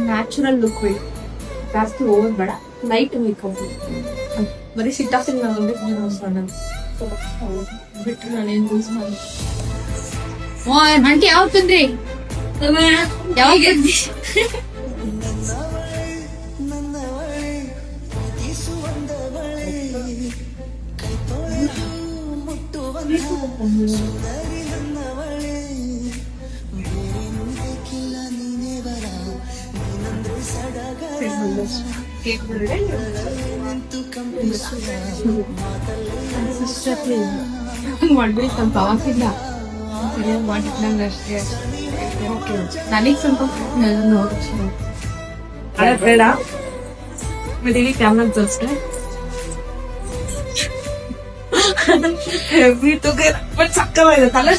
Natural look ಜಾಸ್ತಿ over ಬೇಡ, light makeup. ಬರೀ ಸಿಟ್ಟಾಗ್ತೀನಿ ನಾನು ಬಿಟ್ರೆ ನಾನೇನ್ ಯೂಸ್ ಮಾಡಿ. ಆಂಟಿ ಯಾವಾಗ ತಂದ್ರಿ? ಯಾವಾಗ ಮಾಡ್ಬೇಕು ಅಂತ ಆಗಿಲ್ಲ, ಮಾಡಿದ್ನಂಗ ಅಷ್ಟೇ. ನನಗ್ ಸ್ವಲ್ಪ ಬೇಡ ಬಿಡಿ ಕ್ಯಾಮ್ರಾ ತೋರಿಸ್ರೆ ಹೆವಿ ತುಗೆ ಬಟ್ ಸಕ್ಕವಾಗಿದೆ ತಲೆ.